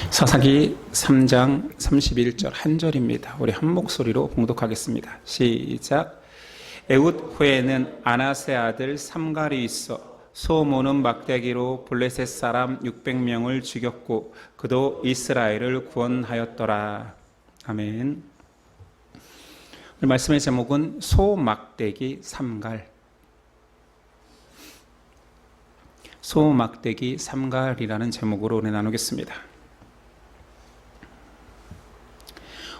사사기 3장 31절 한 절입니다. 우리 한 목소리로 봉독하겠습니다. 시작. 에훗 후에는 아나세 아들 삼갈이 있어 소 모는 막대기로 블레셋 사람 600명을 죽였고 그도 이스라엘을 구원하였더라. 아멘. 오늘 말씀의 제목은 소 막대기 삼갈. 소 막대기 삼갈이라는 제목으로 오늘 나누겠습니다.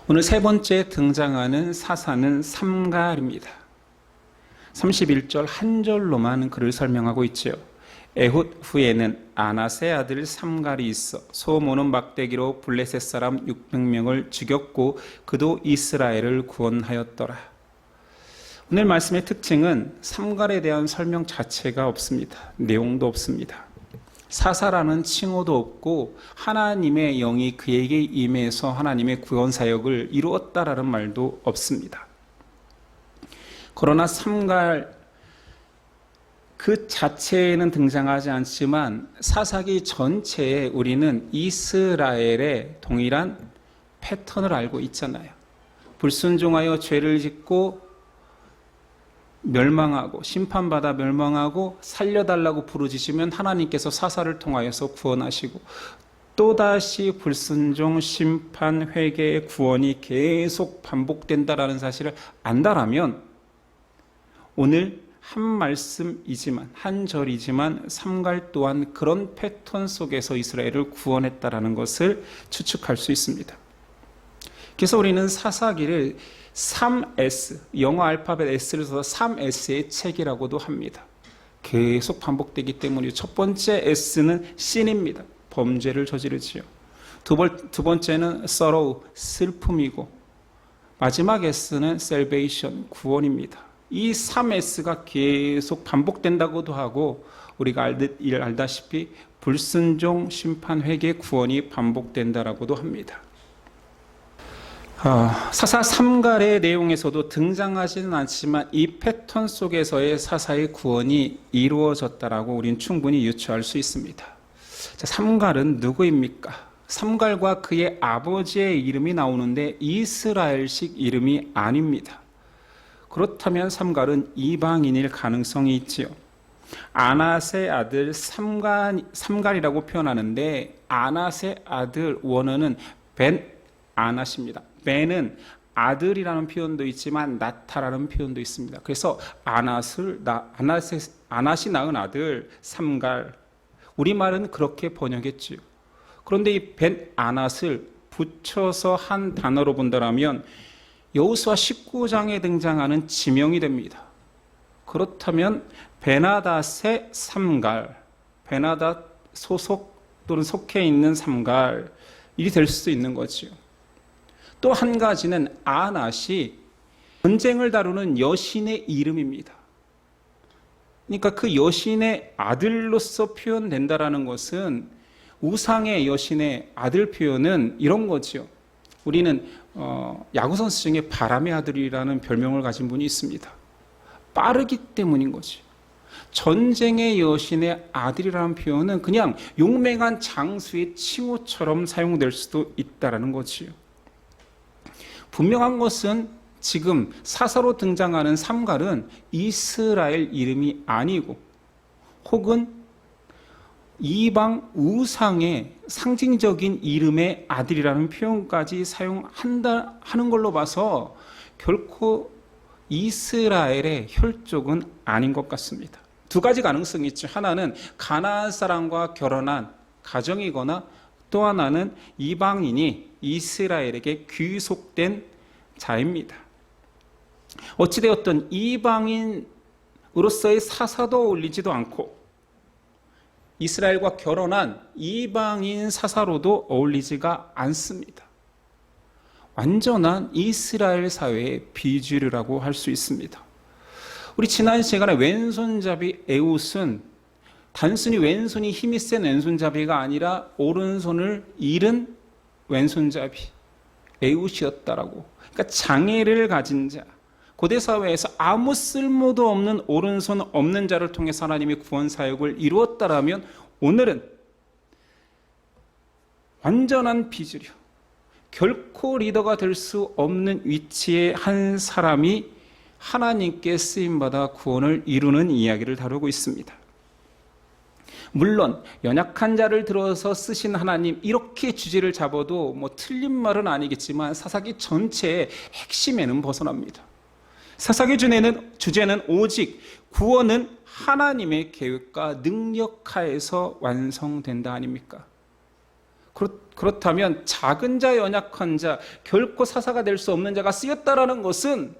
오늘 세 번째 등장하는 사사는 삼갈입니다. 31절 한 절로만 그를 설명하고 있지요. 에훗 후에는 아나세 아들 삼갈이 있어 소 모는 막대기로 블레셋 사람 600명을 죽였고 그도 이스라엘을 구원하였더라. 오늘 말씀의 특징은 삼갈에 대한 설명 자체가 없습니다. 내용도 없습니다. 사사라는 칭호도 없고 하나님의 영이 그에게 임해서 하나님의 구원 사역을 이루었다라는 말도 없습니다. 그러나 삼갈 그 자체에는 등장하지 않지만 사사기 전체에 우리는 이스라엘의 동일한 패턴을 알고 있잖아요. 불순종하여 죄를 짓고 멸망하고 심판받아 멸망하고 살려달라고 부르짖으면 하나님께서 사사를 통하여서 구원하시고 또다시 불순종, 심판, 회개의 구원이 계속 반복된다라는 사실을 안다라면 오늘 한 말씀이지만 한 절이지만 삼갈 또한 그런 패턴 속에서 이스라엘을 구원했다라는 것을 추측할 수 있습니다. 그래서 우리는 사사기를 3S, 영어 알파벳 S를 써서 3S의 책이라고도 합니다. 계속 반복되기 때문에 첫 번째 S는 sin입니다. 범죄를 저지르지요. 두 번째는 sorrow, 슬픔이고 마지막 S는 salvation, 구원입니다. 이 3S가 계속 반복된다고도 하고 우리가 알다시피 불순종, 심판, 회개, 구원이 반복된다라고도 합니다. 사사 삼갈의 내용에서도 등장하지는 않지만 이 패턴 속에서의 사사의 구원이 이루어졌다라고 우리는 충분히 유추할 수 있습니다. 자, 삼갈은 누구입니까? 삼갈과 그의 아버지의 이름이 나오는데 이스라엘식 이름이 아닙니다. 그렇다면 삼갈은 이방인일 가능성이 있지요. 아낫의 아들 삼갈이라고 표현하는데 아낫의 아들 원어는 벤 아낫입니다. 벤은 아들이라는 표현도 있지만 나타라는 표현도 있습니다. 그래서 아낫이 낳은 아들 삼갈, 우리말은 그렇게 번역했지요. 그런데 이 벤 아낫을 붙여서 한 단어로 본다면 여호수아 19장에 등장하는 지명이 됩니다. 그렇다면 베나닷의 삼갈, 베나닷 소속 또는 속해 있는 삼갈이 될 수도 있는 거지요. 또 한 가지는 아낫이 전쟁을 다루는 여신의 이름입니다. 그러니까 그 여신의 아들로서 표현된다라는 것은 우상의 여신의 아들 표현은 이런 거죠. 우리는 야구선수 중에 바람의 아들이라는 별명을 가진 분이 있습니다. 빠르기 때문인 거죠. 전쟁의 여신의 아들이라는 표현은 그냥 용맹한 장수의 칭호처럼 사용될 수도 있다라는 거지요. 분명한 것은 지금 사사로 등장하는 삼갈은 이스라엘 이름이 아니고 혹은 이방 우상의 상징적인 이름의 아들이라는 표현까지 사용하는 걸로 봐서 결코 이스라엘의 혈족은 아닌 것 같습니다. 두 가지 가능성이 있죠. 하나는 가나안 사람과 결혼한 가정이거나 또 하나는 이방인이 이스라엘에게 귀속된 자입니다. 어찌되었든 이방인으로서의 사사도 어울리지도 않고 이스라엘과 결혼한 이방인 사사로도 어울리지가 않습니다. 완전한 이스라엘 사회의 비주류라고 할 수 있습니다. 우리 지난 시간에 왼손잡이 에훗은 단순히 왼손이 힘이 센 왼손잡이가 아니라 오른손을 잃은 왼손잡이 에훗이었다라고. 그러니까 장애를 가진 자, 고대 사회에서 아무 쓸모도 없는 오른손 없는 자를 통해서 하나님의 구원 사역을 이루었다라면 오늘은 완전한 비주류, 결코 리더가 될 수 없는 위치의 한 사람이 하나님께 쓰임받아 구원을 이루는 이야기를 다루고 있습니다. 물론 연약한 자를 들어서 쓰신 하나님, 이렇게 주제를 잡아도 틀린 말은 아니겠지만 사사기 전체의 핵심에는 벗어납니다. 사사기 주제는 오직 구원은 하나님의 계획과 능력 하에서 완성된다 아닙니까? 그렇다면 작은 자, 연약한 자, 결코 사사가 될 수 없는 자가 쓰였다라는 것은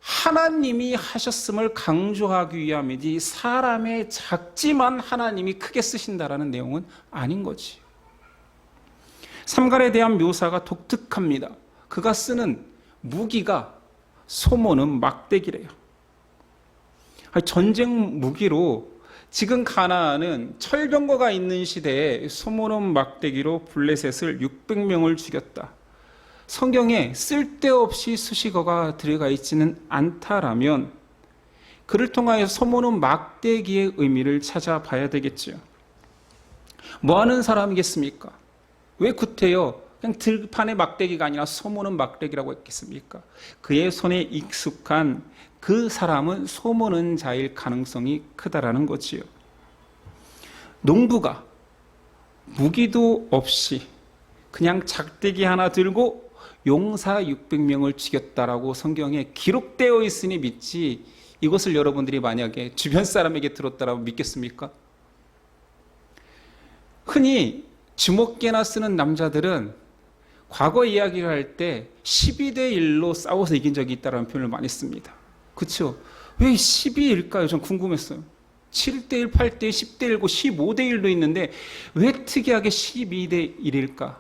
하나님이 하셨음을 강조하기 위함이지 사람의 작지만 하나님이 크게 쓰신다라는 내용은 아닌 거지. 삼갈에 대한 묘사가 독특합니다. 그가 쓰는 무기가 소모는 막대기래요. 전쟁 무기로 지금 가나안은 철병거가 있는 시대에 소모는 막대기로 블레셋을 600명을 죽였다. 성경에 쓸데없이 수식어가 들어가 있지는 않다라면 그를 통하여 소모는 막대기의 의미를 찾아봐야 되겠죠. 뭐 하는 사람이겠습니까? 왜 구태여 그냥 들판의 막대기가 아니라 소모는 막대기라고 했겠습니까? 그의 손에 익숙한 그 사람은 소모는 자일 가능성이 크다라는 거지요. 농부가 무기도 없이 그냥 작대기 하나 들고 용사 600명을 죽였다라고 성경에 기록되어 있으니 믿지, 이것을 여러분들이 만약에 주변 사람에게 들었다라고 믿겠습니까? 흔히 주먹개나 쓰는 남자들은 과거 이야기를 할 때 12대 1로 싸워서 이긴 적이 있다는 표현을 많이 씁니다. 그렇죠? 왜 12일까요? 전 궁금했어요. 7대 1, 8대 1, 10대 1고 15대 1도 있는데 왜 특이하게 12대 1일까?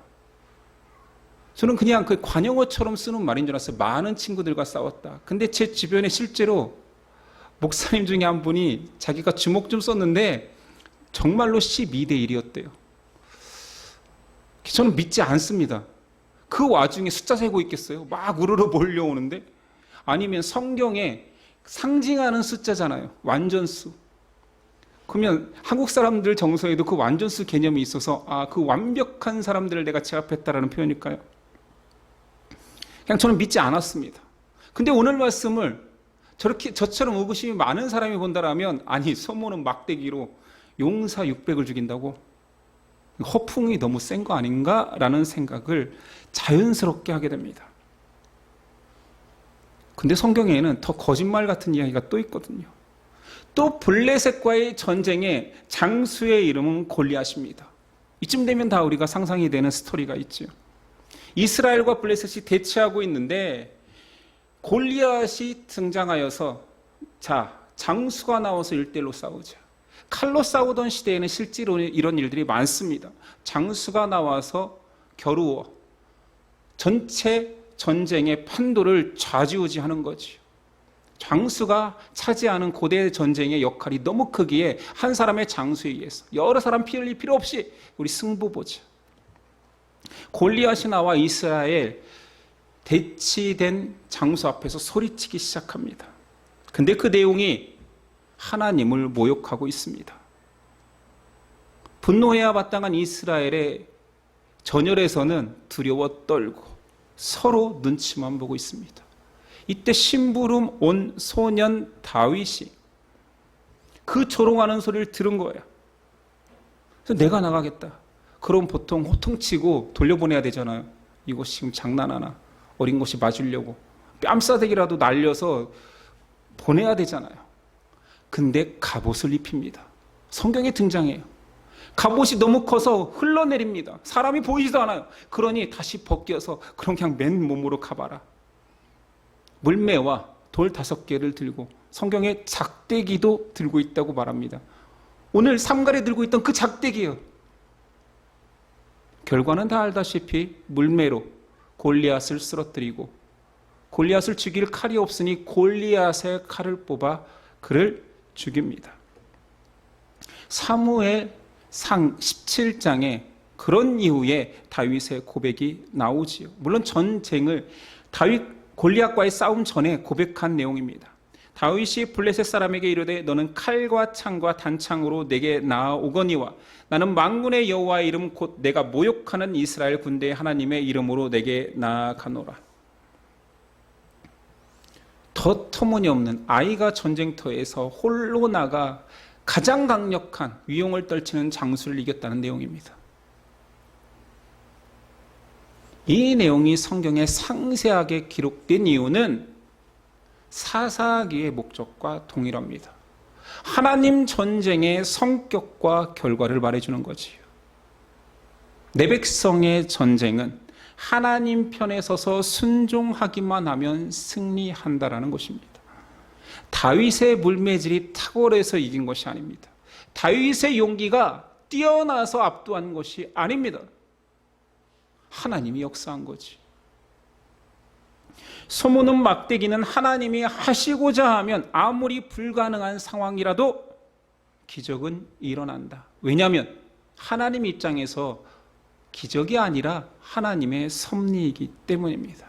저는 그냥 그 관용어처럼 쓰는 말인 줄 알았어요. 많은 친구들과 싸웠다. 근데 제 주변에 실제로 목사님 중에 한 분이 자기가 주먹 좀 썼는데 정말로 12대 1이었대요. 저는 믿지 않습니다. 그 와중에 숫자 세고 있겠어요? 막 우르르 몰려오는데? 아니면 성경에 상징하는 숫자잖아요. 완전수. 그러면 한국 사람들 정서에도 그 완전수 개념이 있어서 그 완벽한 사람들을 내가 제압했다라는 표현일까요? 그냥 저는 믿지 않았습니다. 근데 오늘 말씀을 저처럼 의구심이 많은 사람이 본다라면 아니 소모는 막대기로 용사 600을 죽인다고? 허풍이 너무 센 거 아닌가라는 생각을 자연스럽게 하게 됩니다. 근데 성경에는 더 거짓말 같은 이야기가 또 있거든요. 또 블레셋과의 전쟁의 장수의 이름은 골리앗입니다. 이쯤 되면 다 우리가 상상이 되는 스토리가 있죠. 이스라엘과 블레셋이 대치하고 있는데 골리앗이 등장하여서 장수가 나와서 1대1로 싸우자. 칼로 싸우던 시대에는 실제로 이런 일들이 많습니다. 장수가 나와서 겨루어 전체 전쟁의 판도를 좌지우지하는 거죠. 장수가 차지하는 고대 전쟁의 역할이 너무 크기에 한 사람의 장수에 의해서 여러 사람 피 흘릴 필요 없이 우리 승부 보자. 골리앗이 나와 이스라엘 대치된 장수 앞에서 소리치기 시작합니다. 근데 그 내용이 하나님을 모욕하고 있습니다. 분노해야 마땅한 이스라엘의 전열에서는 두려워 떨고 서로 눈치만 보고 있습니다. 이때 심부름 온 소년 다윗이 그 조롱하는 소리를 들은 거예요. 그래서 내가 나가겠다. 그럼 보통 호통치고 돌려보내야 되잖아요. 이거 지금 장난하나? 어린 것이 맞으려고 뺨싸대기라도 날려서 보내야 되잖아요. 근데 갑옷을 입힙니다. 성경에 등장해요. 갑옷이 너무 커서 흘러내립니다. 사람이 보이지도 않아요. 그러니 다시 벗겨서 그럼 그냥 맨몸으로 가봐라. 물매와 돌 5개를 들고 성경에 작대기도 들고 있다고 말합니다. 오늘 삼갈에 들고 있던 그 작대기예요. 결과는 다 알다시피 물매로 골리앗을 쓰러뜨리고 골리앗을 죽일 칼이 없으니 골리앗의 칼을 뽑아 그를 죽입니다. 사무엘상 17장에 그런 이후에 다윗의 고백이 나오지요. 물론 전쟁을 골리앗과의 싸움 전에 고백한 내용입니다. 다윗이 블레셋 사람에게 이르되 너는 칼과 창과 단창으로 내게 나아오거니와 나는 만군의 여호와의 이름 곧 내가 모욕하는 이스라엘 군대의 하나님의 이름으로 내게 나아가노라. 더 터무니없는 아이가 전쟁터에서 홀로 나가 가장 강력한 위용을 떨치는 장수를 이겼다는 내용입니다. 이 내용이 성경에 상세하게 기록된 이유는 사사기의 목적과 동일합니다. 하나님 전쟁의 성격과 결과를 말해주는 거지요. 내 백성의 전쟁은 하나님 편에 서서 순종하기만 하면 승리한다라는 것입니다. 다윗의 물매질이 탁월해서 이긴 것이 아닙니다. 다윗의 용기가 뛰어나서 압도한 것이 아닙니다. 하나님이 역사한 거지. 소모는 막대기는 하나님이 하시고자 하면 아무리 불가능한 상황이라도 기적은 일어난다. 왜냐하면 하나님 입장에서 기적이 아니라 하나님의 섭리이기 때문입니다.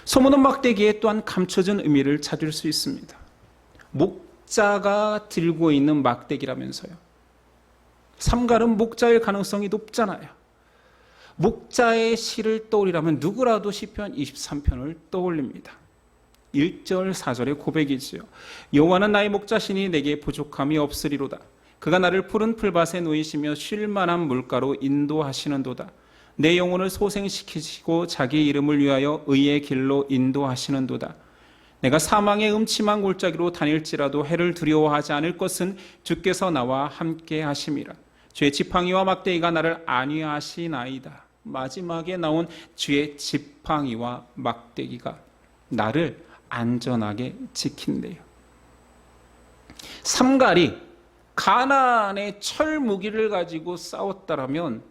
소모는 막대기에 또한 감춰진 의미를 찾을 수 있습니다. 목자가 들고 있는 막대기라면서요. 삼갈은 목자일 가능성이 높잖아요. 목자의 시를 떠올리라면 누구라도 시편 23편을 떠올립니다. 1절 4절의 고백이지요. 여호와는 나의 목자시니 내게 부족함이 없으리로다. 그가 나를 푸른 풀밭에 놓이시며 쉴 만한 물가로 인도하시는도다. 내 영혼을 소생시키시고 자기 이름을 위하여 의의 길로 인도하시는도다. 내가 사망의 음침한 골짜기로 다닐지라도 해를 두려워하지 않을 것은 주께서 나와 함께 하심이라. 주의 지팡이와 막대기가 나를 안위하시나이다. 마지막에 나온 주의 지팡이와 막대기가 나를 안전하게 지킨대요. 삼갈이 가나안의 철 무기를 가지고 싸웠다라면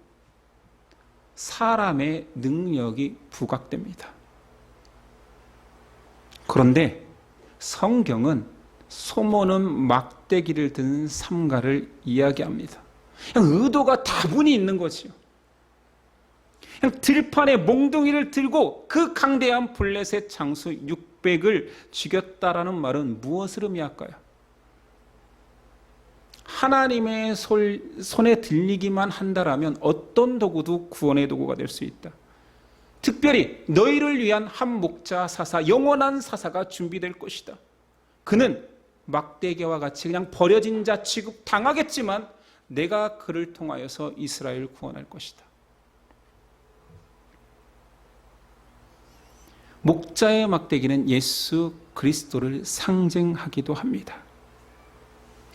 사람의 능력이 부각됩니다. 그런데 성경은 소모는 막대기를 든 삼갈을 이야기합니다. 그냥 의도가 다분히 있는 거지요. 그냥 들판에 몽둥이를 들고 그 강대한 블레셋 장수 600을 죽였다라는 말은 무엇을 의미할까요? 하나님의 손에 들리기만 한다라면 어떤 도구도 구원의 도구가 될 수 있다. 특별히 너희를 위한 한 목자 사사, 영원한 사사가 준비될 것이다. 그는 막대기와 같이 그냥 버려진 자 취급 당하겠지만 내가 그를 통하여서 이스라엘을 구원할 것이다. 목자의 막대기는 예수 그리스도를 상징하기도 합니다.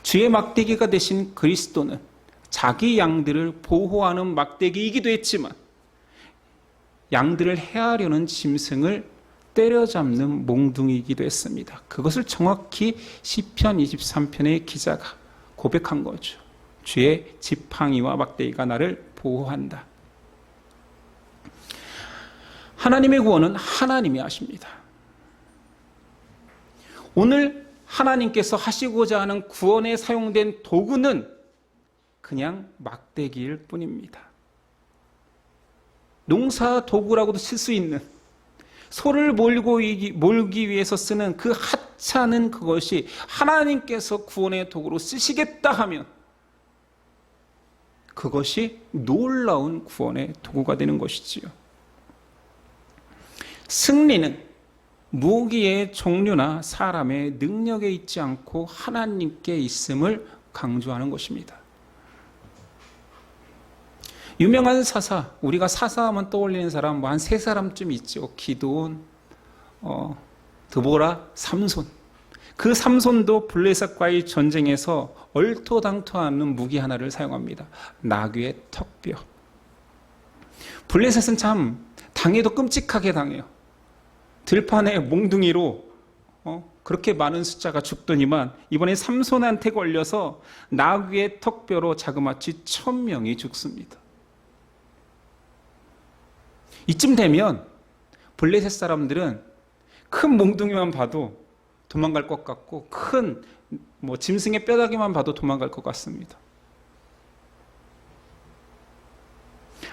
주의 막대기가 되신 그리스도는 자기 양들을 보호하는 막대기이기도 했지만 양들을 해하려는 짐승을 때려잡는 몽둥이이기도 했습니다. 그것을 정확히 시편 23편의 기자가 고백한 거죠. 주의 지팡이와 막대기가 나를 보호한다. 하나님의 구원은 하나님이 하십니다. 오늘 하나님께서 하시고자 하는 구원에 사용된 도구는 그냥 막대기일 뿐입니다. 농사 도구라고도 쓸 수 있는, 소를 몰기 위해서 쓰는 그 하찮은 그것이 하나님께서 구원의 도구로 쓰시겠다 하면 그것이 놀라운 구원의 도구가 되는 것이지요. 승리는 무기의 종류나 사람의 능력에 있지 않고 하나님께 있음을 강조하는 것입니다. 유명한 사사, 우리가 사사하면 떠올리는 사람 한 세 사람쯤 있죠. 기드온, 드보라, 삼손. 그 삼손도 블레셋과의 전쟁에서 얼토당토하는 무기 하나를 사용합니다. 나귀의 턱뼈. 블레셋은 참 당해도 끔찍하게 당해요. 들판에 몽둥이로 그렇게 많은 숫자가 죽더니만 이번에 삼손한테 걸려서 나귀의 턱뼈로 자그마치 1000명이 죽습니다. 이쯤 되면 블레셋 사람들은 큰 몽둥이만 봐도 도망갈 것 같고 큰 짐승의 뼈다귀만 봐도 도망갈 것 같습니다.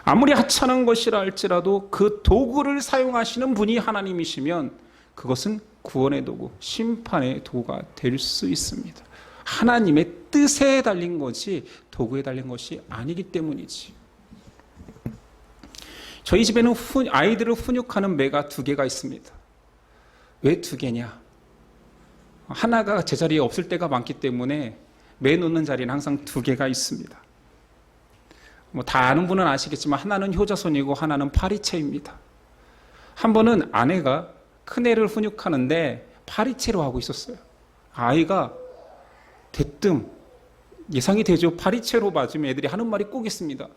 아무리 하찮은 것이라 할지라도 그 도구를 사용하시는 분이 하나님이시면 그것은 구원의 도구, 심판의 도구가 될 수 있습니다. 하나님의 뜻에 달린 것이 도구에 달린 것이 아니기 때문이지. 저희 집에는 아이들을 훈육하는 매가 2개가 있습니다. 왜 2개냐? 하나가 제자리에 없을 때가 많기 때문에 매 놓는 자리는 항상 2개가 있습니다. 다 아는 분은 아시겠지만 하나는 효자손이고 하나는 파리채입니다. 한 번은 아내가 큰애를 훈육하는데 파리채로 하고 있었어요. 아이가 대뜸 예상이 되죠. 파리채로 맞으면 애들이 하는 말이 꼭 있습니다.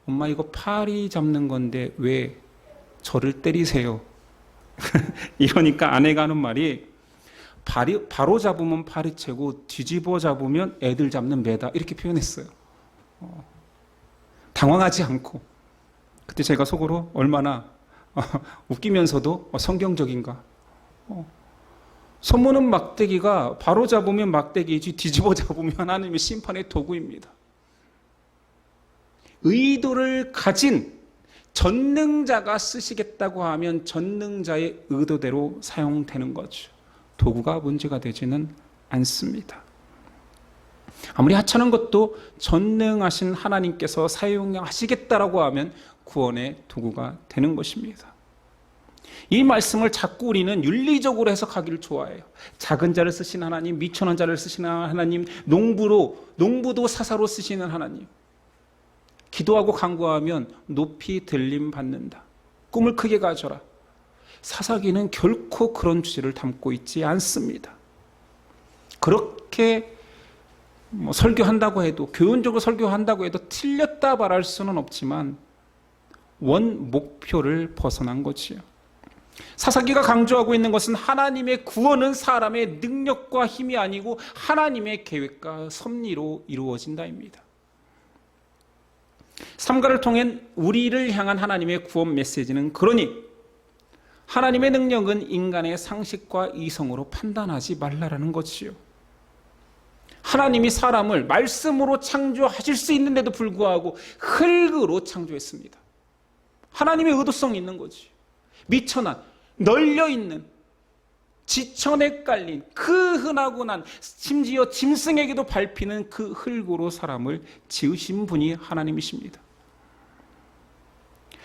엄마 이거 파리 잡는 건데 왜 저를 때리세요? 이러니까 아내가 하는 말이 바로 잡으면 파리채고 뒤집어 잡으면 애들 잡는 매다 이렇게 표현했어요. 당황하지 않고. 그때 제가 속으로 얼마나 웃기면서도 성경적인가. 손모는 막대기가 바로 잡으면 막대기이지 뒤집어 잡으면 하나님의 심판의 도구입니다. 의도를 가진 전능자가 쓰시겠다고 하면 전능자의 의도대로 사용되는 거죠. 도구가 문제가 되지는 않습니다. 아무리 하찮은 것도 전능하신 하나님께서 사용하시겠다라고 하면 구원의 도구가 되는 것입니다. 이 말씀을 자꾸 우리는 윤리적으로 해석하기를 좋아해요. 작은 자를 쓰시는 하나님, 미천한 자를 쓰시는 하나님, 농부도 사사로 쓰시는 하나님. 기도하고 간구하면 높이 들림 받는다. 꿈을 크게 가져라. 사사기는 결코 그런 주제를 담고 있지 않습니다. 그렇게 설교한다고 해도, 교훈적으로 설교한다고 해도 틀렸다 말할 수는 없지만 원 목표를 벗어난 거지요. 사사기가 강조하고 있는 것은 하나님의 구원은 사람의 능력과 힘이 아니고 하나님의 계획과 섭리로 이루어진다입니다. 삼가를 통해 우리를 향한 하나님의 구원 메시지는 그러니 하나님의 능력은 인간의 상식과 이성으로 판단하지 말라라는 것이요. 하나님이 사람을 말씀으로 창조하실 수 있는데도 불구하고 흙으로 창조했습니다. 하나님의 의도성이 있는 거지. 미천한, 널려있는, 지천에 깔린 그 흔하고 난 심지어 짐승에게도 밟히는 그 흙으로 사람을 지으신 분이 하나님이십니다.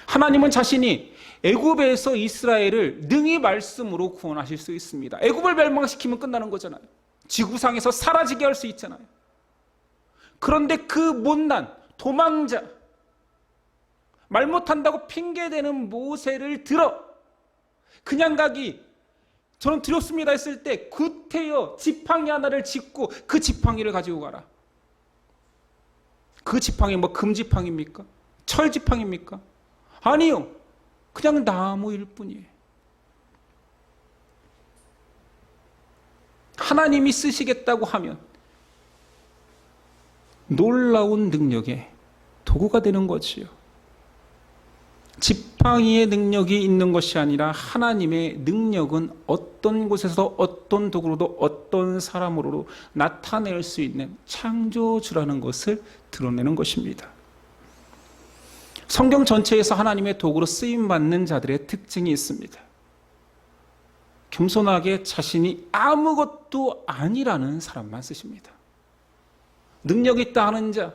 하나님은 자신이 애굽에서 이스라엘을 능히 말씀으로 구원하실 수 있습니다. 애굽을 멸망시키면 끝나는 거잖아요. 지구상에서 사라지게 할 수 있잖아요. 그런데 그 못난 도망자, 말 못한다고 핑계대는 모세를 들어 그냥 가기 저는 두렵습니다 했을 때 구태여 지팡이 하나를 짚고 그 지팡이를 가지고 가라. 그 지팡이 금지팡입니까? 철지팡입니까? 아니요. 그냥 나무일 뿐이에요. 하나님이 쓰시겠다고 하면 놀라운 능력의 도구가 되는 거지요. 지팡이의 능력이 있는 것이 아니라 하나님의 능력은 어떤 곳에서 어떤 도구로도 어떤 사람으로도 나타낼 수 있는 창조주라는 것을 드러내는 것입니다. 성경 전체에서 하나님의 도구로 쓰임받는 자들의 특징이 있습니다. 겸손하게 자신이 아무것도 아니라는 사람만 쓰십니다. 능력 있다 하는 자,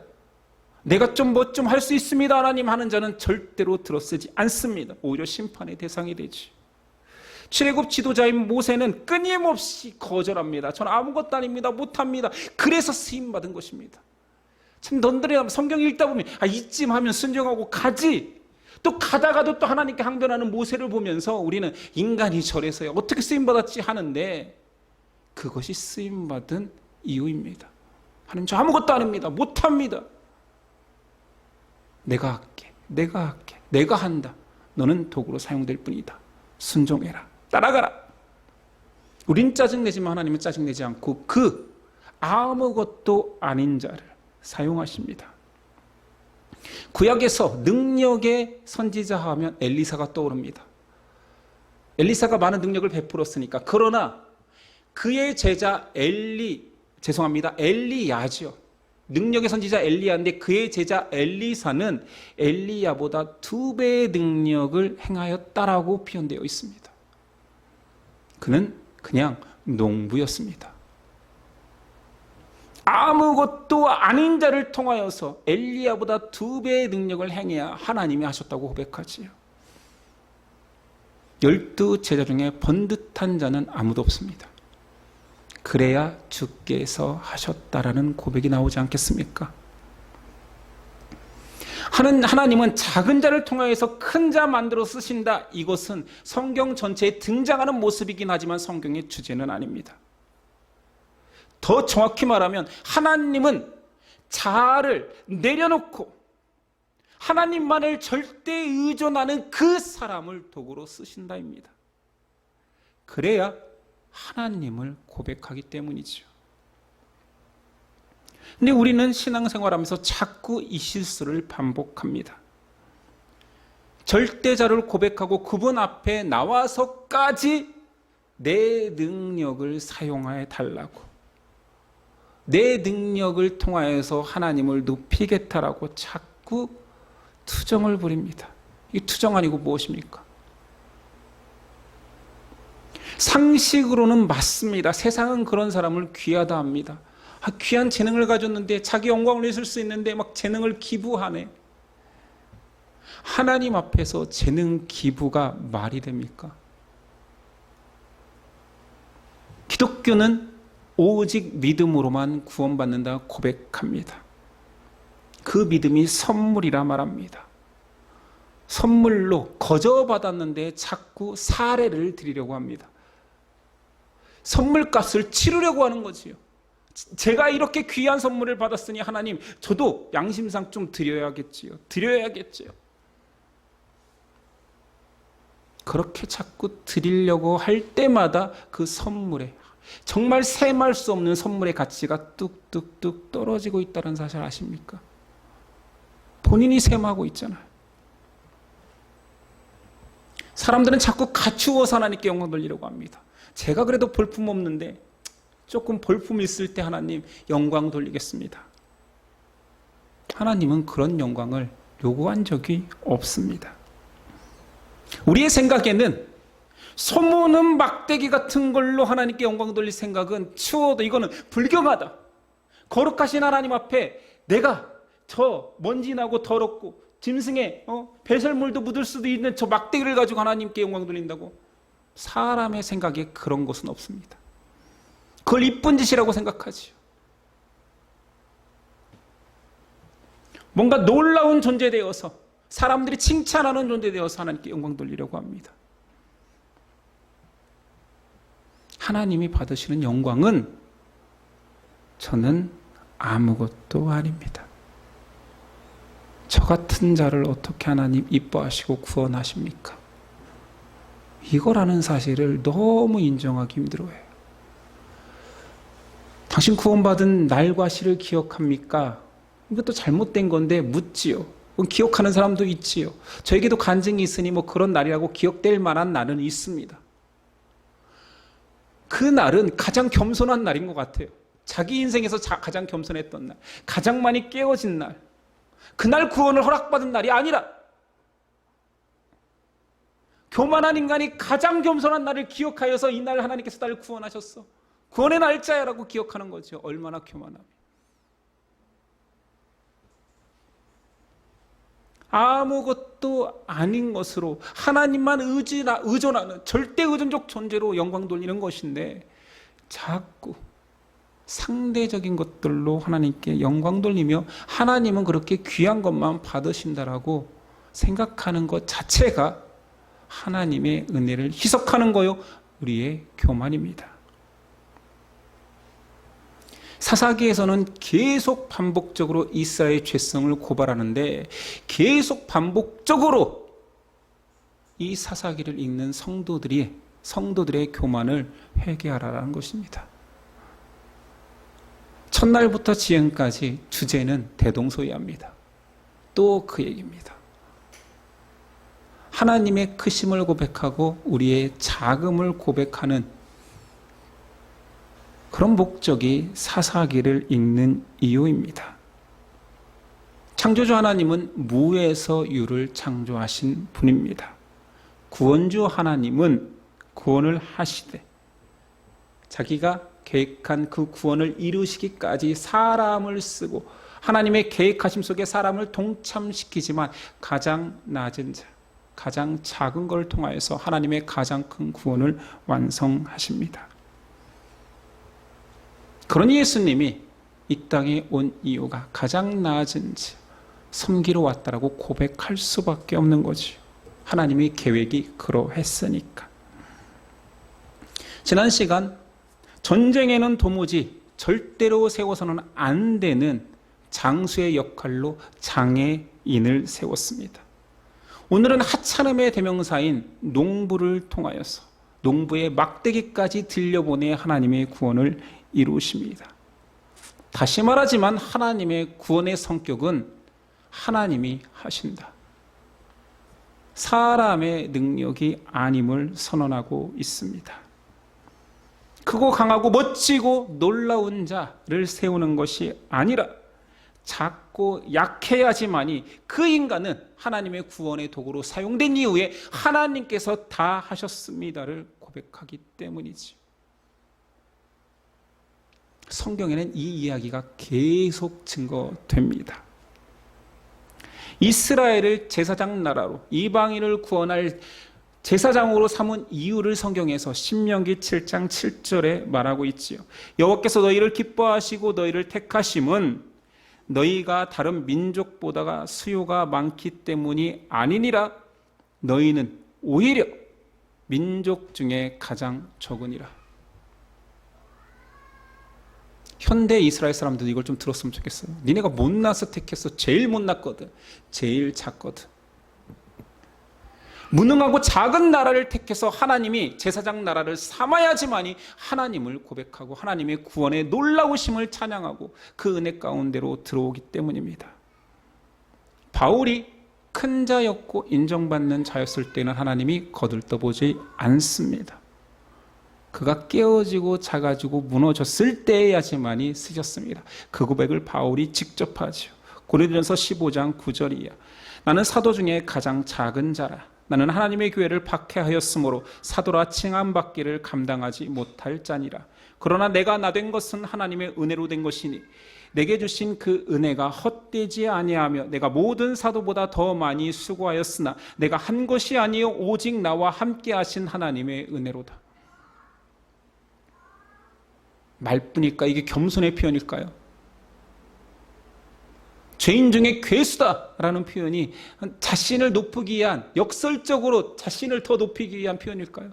내가 좀 할 수 있습니다 하나님 하는 자는 절대로 들어쓰지 않습니다. 오히려 심판의 대상이 되지. 출애굽 지도자인 모세는 끊임없이 거절합니다. 저는 아무것도 아닙니다. 못합니다. 그래서 쓰임받은 것입니다. 참 너희들이 성경 읽다 보면 이쯤 하면 순종하고 가지. 또 가다가도 또 하나님께 항변하는 모세를 보면서 우리는 인간이 저래서요 어떻게 쓰임받았지 하는데 그것이 쓰임받은 이유입니다. 하나님 저 아무것도 아닙니다. 못합니다. 내가 할게. 내가 한다. 너는 도구로 사용될 뿐이다. 순종해라. 따라가라. 우린 짜증내지만 하나님은 짜증내지 않고 그 아무것도 아닌 자를 사용하십니다. 구약에서 능력의 선지자 하면 엘리사가 떠오릅니다. 엘리사가 많은 능력을 베풀었으니까. 그러나 그의 제자 엘리야죠. 능력의 선지자 엘리야인데 그의 제자 엘리사는 엘리야보다 2배의 능력을 행하였다라고 표현되어 있습니다. 그는 그냥 농부였습니다. 아무것도 아닌 자를 통하여서 엘리야보다 2배의 능력을 행해야 하나님이 하셨다고 고백하지요. 12 제자 중에 번듯한 자는 아무도 없습니다. 그래야 주께서 하셨다라는 고백이 나오지 않겠습니까? 하나님은 작은 자를 통하여서 큰 자 만들어 쓰신다. 이것은 성경 전체에 등장하는 모습이긴 하지만 성경의 주제는 아닙니다. 더 정확히 말하면 하나님은 자아를 내려놓고 하나님만을 절대 의존하는 그 사람을 도구로 쓰신다입니다. 그래야 하나님을 고백하기 때문이죠. 근데 우리는 신앙생활하면서 자꾸 이 실수를 반복합니다. 절대자를 고백하고 그분 앞에 나와서까지 내 능력을 사용해 달라고, 내 능력을 통하여서 하나님을 높이겠다라고 자꾸 투정을 부립니다. 이 투정 아니고 무엇입니까? 상식으로는 맞습니다. 세상은 그런 사람을 귀하다 합니다. 귀한 재능을 가졌는데 자기 영광을 있을 수 있는데 막 재능을 기부하네. 하나님 앞에서 재능 기부가 말이 됩니까? 기독교는 오직 믿음으로만 구원받는다 고백합니다. 그 믿음이 선물이라 말합니다. 선물로 거저받았는데 자꾸 사례를 드리려고 합니다. 선물값을 치르려고 하는 거지요. 제가 이렇게 귀한 선물을 받았으니 하나님, 저도 양심상 좀 드려야겠지요. 그렇게 자꾸 드리려고 할 때마다 그 선물에 정말 셈할 수 없는 선물의 가치가 뚝뚝뚝 떨어지고 있다는 사실 아십니까? 본인이 셈하고 있잖아요. 사람들은 자꾸 갖추어서 하나님께 영광 돌리려고 합니다. 제가 그래도 볼품 없는데 조금 볼품 있을 때 하나님 영광 돌리겠습니다. 하나님은 그런 영광을 요구한 적이 없습니다. 우리의 생각에는 소모는 막대기 같은 걸로 하나님께 영광 돌릴 생각은 추워도 이거는 불경하다. 거룩하신 하나님 앞에 내가 저 먼지 나고 더럽고 짐승에 배설물도 묻을 수도 있는 저 막대기를 가지고 하나님께 영광 돌린다고? 사람의 생각에 그런 것은 없습니다. 그걸 이쁜 짓이라고 생각하지요. 뭔가 놀라운 존재되어서 사람들이 칭찬하는 존재되어서 하나님께 영광 돌리려고 합니다. 하나님이 받으시는 영광은 저는 아무것도 아닙니다. 저 같은 자를 어떻게 하나님 이뻐하시고 구원하십니까? 이거라는 사실을 너무 인정하기 힘들어요. 당신 구원받은 날과 시를 기억합니까? 이것도 잘못된 건데 묻지요. 기억하는 사람도 있지요. 저에게도 간증이 있으니 뭐 그런 날이라고 기억될 만한 날은 있습니다. 그 날은 가장 겸손한 날인 것 같아요. 자기 인생에서 가장 겸손했던 날, 가장 많이 깨어진 날, 그날 구원을 허락받은 날이 아니라 교만한 인간이 가장 겸손한 날을 기억하여서 이 날 하나님께서 나를 구원하셨어. 구원의 날짜야라고 기억하는 거죠. 얼마나 교만함이. 아무것도 아닌 것으로 하나님만 의존하는 절대 의존적 존재로 영광 돌리는 것인데 자꾸 상대적인 것들로 하나님께 영광 돌리며 하나님은 그렇게 귀한 것만 받으신다라고 생각하는 것 자체가 하나님의 은혜를 희석하는 거요. 우리의 교만입니다. 사사기에서는 계속 반복적으로 이스라엘의 죄성을 고발하는데 계속 반복적으로 이 사사기를 읽는 성도들의 교만을 회개하라는 것입니다. 첫날부터 지금까지 주제는 대동소이합니다. 또 그 얘기입니다. 하나님의 크심을 고백하고 우리의 작음을 고백하는 그런 목적이 사사기를 읽는 이유입니다. 창조주 하나님은 무에서 유를 창조하신 분입니다. 구원주 하나님은 구원을 하시되 자기가 계획한 그 구원을 이루시기까지 사람을 쓰고 하나님의 계획하심 속에 사람을 동참시키지만 가장 낮은 자, 가장 작은 걸 통하여서 하나님의 가장 큰 구원을 완성하십니다. 그러니 예수님이 이 땅에 온 이유가 가장 낮은 자, 섬기러 왔다라고 고백할 수밖에 없는 거죠. 하나님의 계획이 그러했으니까. 지난 시간 전쟁에는 도무지 절대로 세워서는 안 되는 장수의 역할로 장애인을 세웠습니다. 오늘은 하찮음의 대명사인 농부를 통하여서 농부의 막대기까지 들려보내 하나님의 구원을 이루십니다. 다시 말하지만 하나님의 구원의 성격은 하나님이 하신다. 사람의 능력이 아님을 선언하고 있습니다. 크고 강하고 멋지고 놀라운 자를 세우는 것이 아니라 작고 약해야지만이 그 인간은 하나님의 구원의 도구로 사용된 이후에 하나님께서 다 하셨습니다를 고백하기 때문이지. 성경에는 이 이야기가 계속 증거됩니다. 이스라엘을 제사장 나라로 이방인을 구원할 제사장으로 삼은 이유를 성경에서 신명기 7장 7절에 말하고 있지요. 여호와께서 너희를 기뻐하시고 너희를 택하심은 너희가 다른 민족보다가 수요가 많기 때문이 아니니라. 너희는 오히려 민족 중에 가장 적으니라. 현대 이스라엘 사람들도 이걸 좀 들었으면 좋겠어요. 니네가 못나서 택했어. 제일 못났거든. 제일 작거든. 무능하고 작은 나라를 택해서 하나님이 제사장 나라를 삼아야지만이 하나님을 고백하고 하나님의 구원의 놀라우심을 찬양하고 그 은혜 가운데로 들어오기 때문입니다. 바울이 큰 자였고 인정받는 자였을 때는 하나님이 거들떠보지 않습니다. 그가 깨어지고 작아지고 무너졌을 때야지만이 쓰셨습니다. 그 고백을 바울이 직접 하죠. 고린도전서 15장 9절이야. 나는 사도 중에 가장 작은 자라. 나는 하나님의 교회를 박해하였으므로 사도라 칭함받기를 감당하지 못할 자니라. 그러나 내가 나된 것은 하나님의 은혜로 된 것이니 내게 주신 그 은혜가 헛되지 아니하며 내가 모든 사도보다 더 많이 수고하였으나 내가 한 것이 아니요 오직 나와 함께 하신 하나님의 은혜로다. 말뿐일까? 이게 겸손의 표현일까요? 죄인 중에 괴수다라는 표현이 자신을 높이기 위한, 역설적으로 자신을 더 높이기 위한 표현일까요?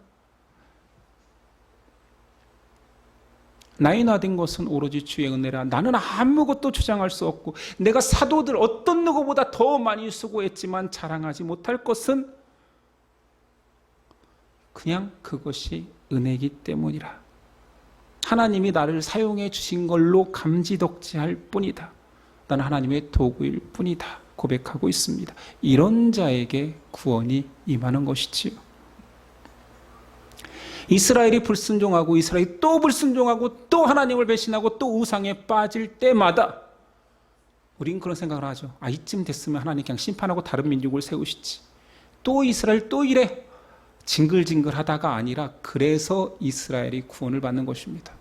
나의 나된 것은 오로지 주의 은혜라. 나는 아무것도 주장할 수 없고 내가 사도들 어떤 누구보다 더 많이 수고했지만 자랑하지 못할 것은 그냥 그것이 은혜이기 때문이라. 하나님이 나를 사용해 주신 걸로 감지덕지할 뿐이다. 나는 하나님의 도구일 뿐이다 고백하고 있습니다. 이런 자에게 구원이 임하는 것이지요. 이스라엘이 불순종하고 이스라엘이 또 불순종하고 또 하나님을 배신하고 또 우상에 빠질 때마다 우린 그런 생각을 하죠. 이쯤 됐으면 하나님 그냥 심판하고 다른 민족을 세우시지. 또 이스라엘 또 이래. 징글징글 하다가 아니라 그래서 이스라엘이 구원을 받는 것입니다.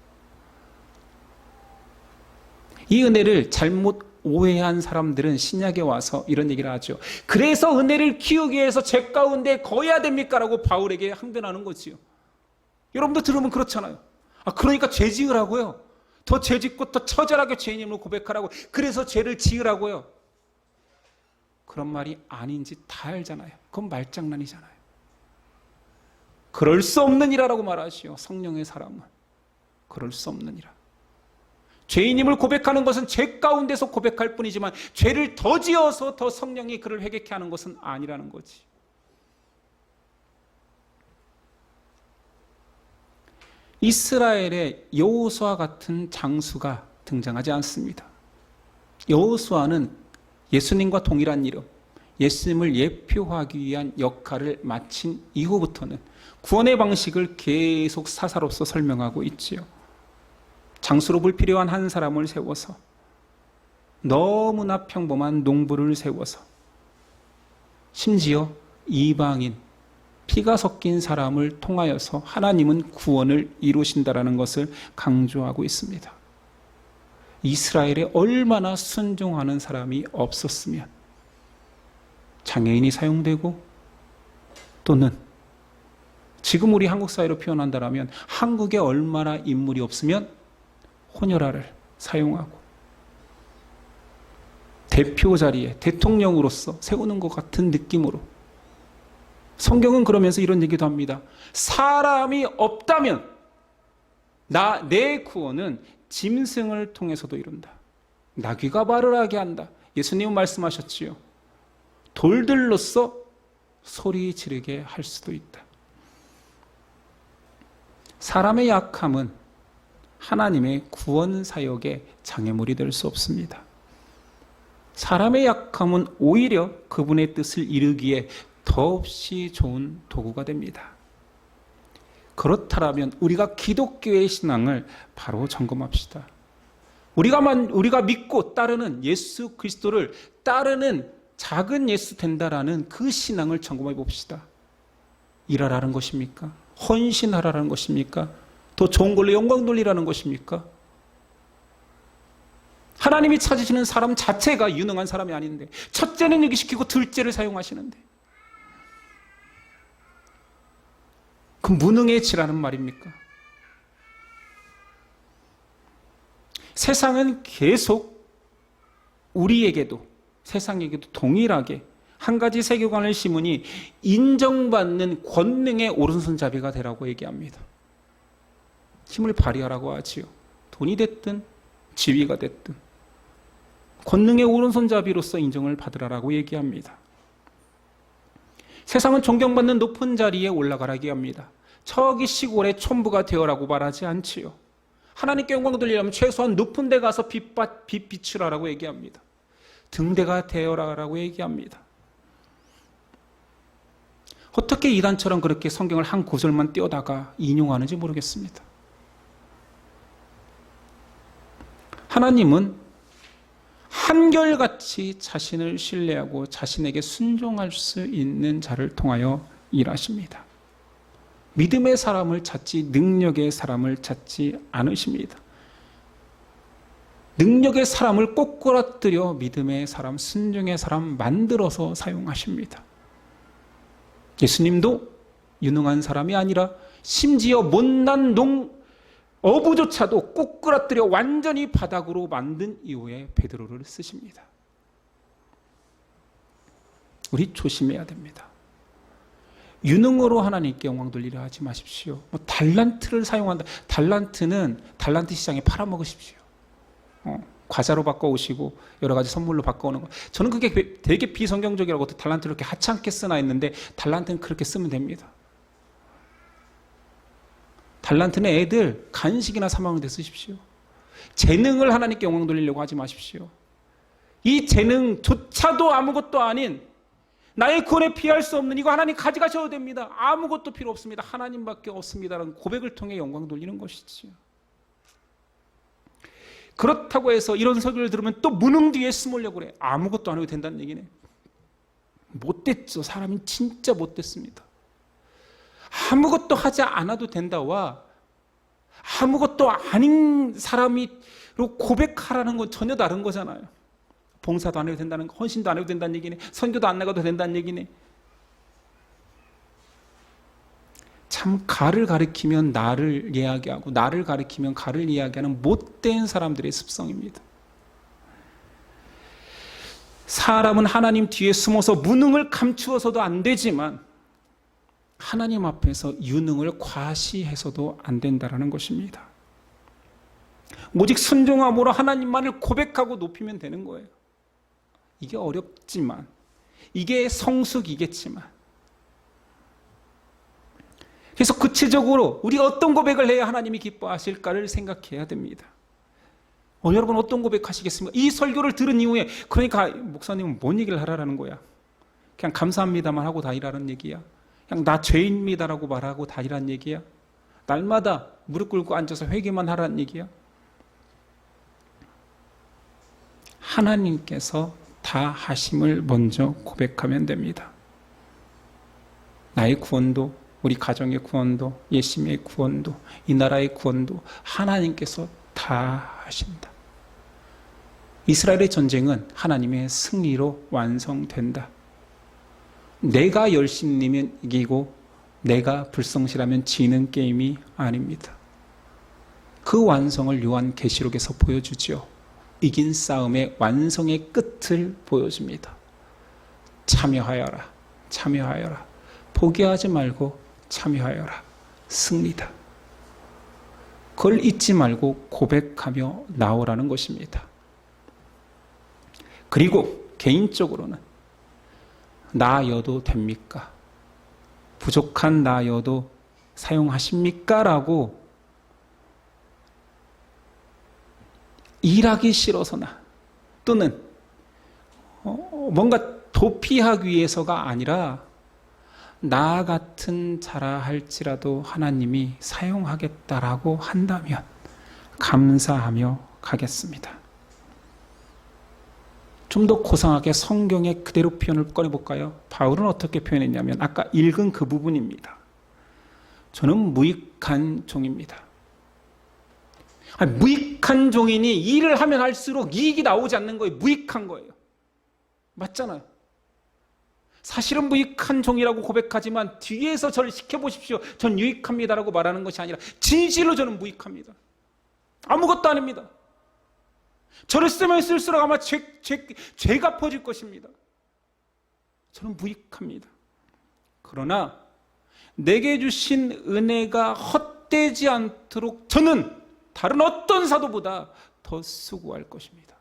이 은혜를 잘못 오해한 사람들은 신약에 와서 이런 얘기를 하죠. 그래서 은혜를 키우기 위해서 죄 가운데 거해야 됩니까? 라고 바울에게 항변하는 거지요. 여러분도 들으면 그렇잖아요. 그러니까 죄 지으라고요. 더 죄 짓고 더 처절하게 죄인임을 고백하라고. 그래서 죄를 지으라고요. 그런 말이 아닌지 다 알잖아요. 그건 말장난이잖아요. 그럴 수 없는 이라라고 말하시오. 성령의 사람은 그럴 수 없는 이라. 죄인임을 고백하는 것은 죄 가운데서 고백할 뿐이지만 죄를 더 지어서 더 성령이 그를 회개케 하는 것은 아니라는 거지. 이스라엘에 여호수아 같은 장수가 등장하지 않습니다. 여호수아는 예수님과 동일한 이름, 예수님을 예표하기 위한 역할을 마친 이후부터는 구원의 방식을 계속 사사로서 설명하고 있지요. 장수로 불필요한 한 사람을 세워서 너무나 평범한 농부를 세워서 심지어 이방인 피가 섞인 사람을 통하여서 하나님은 구원을 이루신다라는 것을 강조하고 있습니다. 이스라엘에 얼마나 순종하는 사람이 없었으면 장애인이 사용되고, 또는 지금 우리 한국 사회로 표현한다면 한국에 얼마나 인물이 없으면 혼혈아를 사용하고 대표 자리에 대통령으로서 세우는 것 같은 느낌으로, 성경은 그러면서 이런 얘기도 합니다. 사람이 없다면 내 구원은 짐승을 통해서도 이룬다. 나귀가 말을 하게 한다. 예수님은 말씀하셨지요. 돌들로서 소리 지르게 할 수도 있다. 사람의 약함은 하나님의 구원 사역의 장애물이 될 수 없습니다. 사람의 약함은 오히려 그분의 뜻을 이루기에 더없이 좋은 도구가 됩니다. 그렇다면 우리가 기독교의 신앙을 바로 점검합시다. 우리가 믿고 따르는 예수 그리스도를 따르는 작은 예수 된다라는 그 신앙을 점검해 봅시다. 일하라는 것입니까? 헌신하라는 것입니까? 더 좋은 걸로 영광 돌리라는 것입니까? 하나님이 찾으시는 사람 자체가 유능한 사람이 아닌데, 첫째는 유기시키고 둘째를 사용하시는데, 그 무능해지라는 말입니까? 세상은 계속 우리에게도, 세상에게도 동일하게 한 가지 세계관을 심으니 인정받는 권능의 오른손잡이가 되라고 얘기합니다. 힘을 발휘하라고 하지요. 돈이 됐든 지위가 됐든 권능의 오른손잡이로서 인정을 받으라고 얘기합니다. 세상은 존경받는 높은 자리에 올라가라고 얘기합니다. 저기 시골의 촌부가 되어라고 말하지 않지요. 하나님께 영광 돌리려면 최소한 높은 데 가서 빛 비추라라고 얘기합니다. 등대가 되어라라고 얘기합니다. 어떻게 이단처럼 그렇게 성경을 한 구절만 띄어다가 인용하는지 모르겠습니다. 하나님은 한결같이 자신을 신뢰하고 자신에게 순종할 수 있는 자를 통하여 일하십니다. 믿음의 사람을 찾지 능력의 사람을 찾지 않으십니다. 능력의 사람을 꼬꾸라뜨려 믿음의 사람, 순종의 사람 만들어서 사용하십니다. 예수님도 유능한 사람이 아니라 심지어 못난 어부조차도 꼬꾸라뜨려 완전히 바닥으로 만든 이후에 베드로를 쓰십니다. 우리 조심해야 됩니다. 유능으로 하나님께 영광 돌리려 하지 마십시오. 달란트를 사용한다. 달란트 시장에 팔아먹으십시오. 과자로 바꿔오시고 여러 가지 선물로 바꿔오는 거. 저는 그게 되게 비성경적이라고 달란트를 이렇게 하찮게 쓰나 했는데, 달란트는 그렇게 쓰면 됩니다. 달란트는 애들 간식이나 사먹는 데 쓰십시오. 재능을 하나님께 영광 돌리려고 하지 마십시오. 이 재능조차도 아무것도 아닌, 나의 구원에 피할 수 없는 이거 하나님 가져가셔도 됩니다. 아무것도 필요 없습니다. 하나님밖에 없습니다라는 고백을 통해 영광 돌리는 것이지요. 그렇다고 해서 이런 설교를 들으면 또 무능 뒤에 숨으려고 그래. 아무것도 안 해도 된다는 얘기네. 못됐죠. 사람이 진짜 못됐습니다. 아무것도 하지 않아도 된다와 아무것도 아닌 사람이로 고백하라는 건 전혀 다른 거잖아요. 봉사도 안 해도 된다는 거, 헌신도 안 해도 된다는 얘기네. 선교도 안 나가도 된다는 얘기네. 참 가를 가리키면 나를 이야기하고 나를 가리키면 가를 이야기하는 못된 사람들의 습성입니다. 사람은 하나님 뒤에 숨어서 무능을 감추어서도 안 되지만 하나님 앞에서 유능을 과시해서도 안 된다는 것입니다. 오직 순종함으로 하나님만을 고백하고 높이면 되는 거예요. 이게 어렵지만, 이게 성숙이겠지만, 그래서 구체적으로 우리가 어떤 고백을 해야 하나님이 기뻐하실까를 생각해야 됩니다. 여러분 어떤 고백하시겠습니까? 이 설교를 들은 이후에, 그러니까 목사님은 뭔 얘기를 하라는 거야? 그냥 감사합니다만 하고 다니라는 얘기야? 그냥 나 죄인입니다라고 말하고 다니라는 얘기야? 날마다 무릎 꿇고 앉아서 회개만 하라는 얘기야? 하나님께서 다 하심을 먼저 고백하면 됩니다. 나의 구원도, 우리 가정의 구원도, 예심의 구원도, 이 나라의 구원도 하나님께서 다 하신다. 이스라엘의 전쟁은 하나님의 승리로 완성된다. 내가 열심이면 이기고 내가 불성실하면 지는 게임이 아닙니다. 그 완성을 요한계시록에서 보여주지요. 이긴 싸움의 완성의 끝을 보여줍니다. 참여하여라, 참여하여라. 포기하지 말고 참여하여라. 승리다. 그걸 잊지 말고 고백하며 나오라는 것입니다. 그리고 개인적으로는 나여도 됩니까? 부족한 나여도 사용하십니까? 라고 일하기 싫어서나 또는 뭔가 도피하기 위해서가 아니라 나 같은 자라 할지라도 하나님이 사용하겠다라고 한다면 감사하며 가겠습니다. 좀 더 고상하게 성경의 그대로 표현을 꺼내볼까요? 바울은 어떻게 표현했냐면 아까 읽은 그 부분입니다. 저는 무익한 종입니다. 무익한 종이니 일을 하면 할수록 이익이 나오지 않는 거예요. 무익한 거예요. 맞잖아요. 사실은 무익한 종이라고 고백하지만 뒤에서 저를 지켜보십시오. 전 유익합니다라고 말하는 것이 아니라 진실로 저는 무익합니다. 아무것도 아닙니다. 저를 쓰면 쓸수록 아마 죄가 퍼질 것입니다. 저는 무익합니다. 그러나 내게 주신 은혜가 헛되지 않도록 저는 다른 어떤 사도보다 더 수고할 것입니다.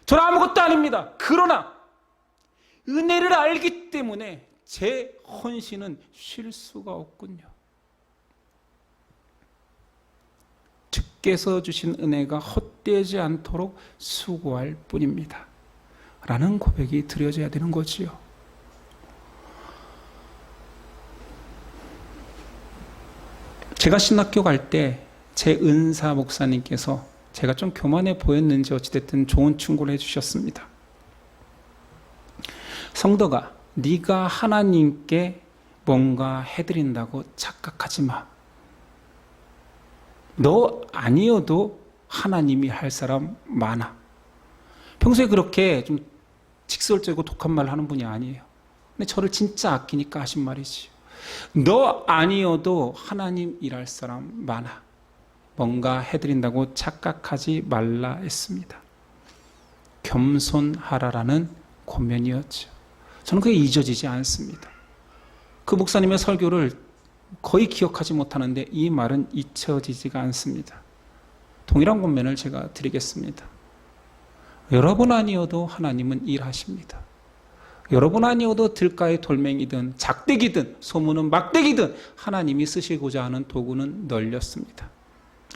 저는 아무것도 아닙니다. 그러나 은혜를 알기 때문에 제 헌신은 쉴 수가 없군요. 주께서 주신 은혜가 헛되지 않도록 수고할 뿐입니다. 라는 고백이 드려져야 되는 거지요. 제가 신학교 갈 때 제 은사 목사님께서 제가 좀 교만해 보였는지 어찌됐든 좋은 충고를 해주셨습니다. 성도가 네가 하나님께 뭔가 해드린다고 착각하지 마. 너 아니어도 하나님이 할 사람 많아. 평소에 그렇게 좀 직설적이고 독한 말을 하는 분이 아니에요. 근데 저를 진짜 아끼니까 하신 말이지. 너 아니어도 하나님 일할 사람 많아. 뭔가 해드린다고 착각하지 말라 했습니다. 겸손하라라는 권면이었죠. 저는 그게 잊어지지 않습니다. 그 목사님의 설교를 거의 기억하지 못하는데 이 말은 잊혀지지가 않습니다. 동일한 권면을 제가 드리겠습니다. 여러분 아니어도 하나님은 일하십니다. 여러분 아니어도 들가의 돌멩이든 작대기든 소문은 막대기든 하나님이 쓰시고자 하는 도구는 널렸습니다.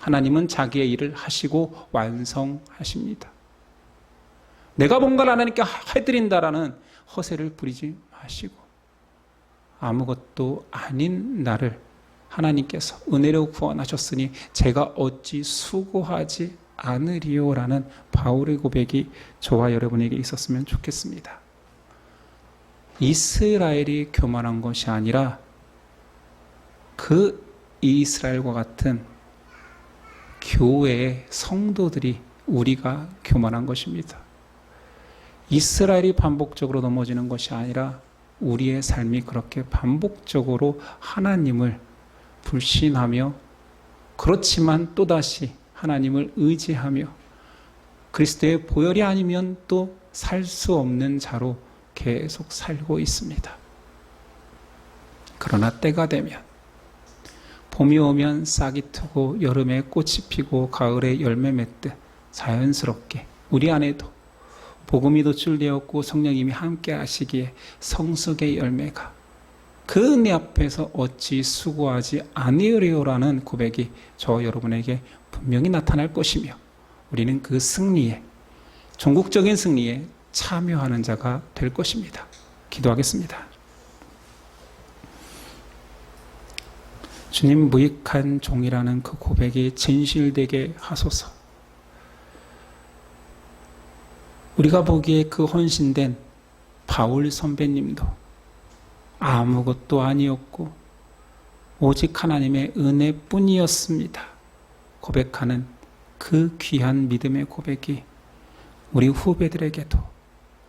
하나님은 자기의 일을 하시고 완성하십니다. 내가 뭔가를 하나님께 해드린다라는 허세를 부리지 마시고 아무것도 아닌 나를 하나님께서 은혜로 구원하셨으니 제가 어찌 수고하지 않으리요라는 바울의 고백이 저와 여러분에게 있었으면 좋겠습니다. 이스라엘이 교만한 것이 아니라 그 이스라엘과 같은 교회의 성도들이 우리가 교만한 것입니다. 이스라엘이 반복적으로 넘어지는 것이 아니라 우리의 삶이 그렇게 반복적으로 하나님을 불신하며 그렇지만 또다시 하나님을 의지하며 그리스도의 보혈이 아니면 또 살 수 없는 자로 계속 살고 있습니다. 그러나 때가 되면 봄이 오면 싹이 트고 여름에 꽃이 피고 가을에 열매 맺듯 자연스럽게 우리 안에도 복음이 노출되었고 성령님이 함께 하시기에 성숙의 열매가 그 은혜 앞에서 어찌 수고하지 아니으리요라는 고백이 저 여러분에게 분명히 나타날 것이며 우리는 그 승리에 전국적인 승리에 참여하는 자가 될 것입니다. 기도하겠습니다. 주님, 무익한 종이라는 그 고백이 진실되게 하소서. 우리가 보기에 그 헌신된 바울 선배님도 아무것도 아니었고 오직 하나님의 은혜뿐이었습니다. 고백하는 그 귀한 믿음의 고백이 우리 후배들에게도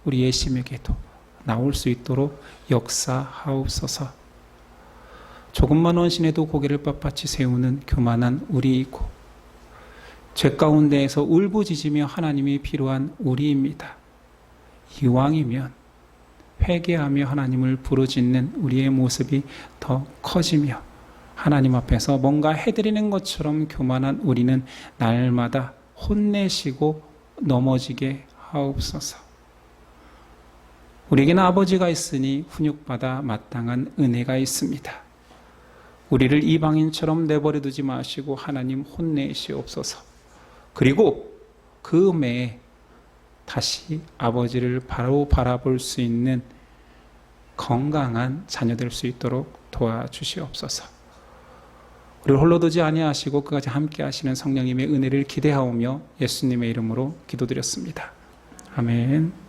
우리 예심에게도 나올 수 있도록 역사하옵소서. 조금만 원신해도 고개를 빳빳이 세우는 교만한 우리이고 죄 가운데에서 울부짖으며 하나님이 필요한 우리입니다. 이왕이면 회개하며 하나님을 부르짖는 우리의 모습이 더 커지며 하나님 앞에서 뭔가 해드리는 것처럼 교만한 우리는 날마다 혼내시고 넘어지게 하옵소서. 우리에게는 아버지가 있으니 훈육받아 마땅한 은혜가 있습니다. 우리를 이방인처럼 내버려 두지 마시고 하나님 혼내시옵소서. 그리고 그 매에 다시 아버지를 바로 바라볼 수 있는 건강한 자녀 될 수 있도록 도와주시옵소서. 우리를 홀로 두지 아니하시고 끝까지 함께 하시는 성령님의 은혜를 기대하오며 예수님의 이름으로 기도드렸습니다. 아멘.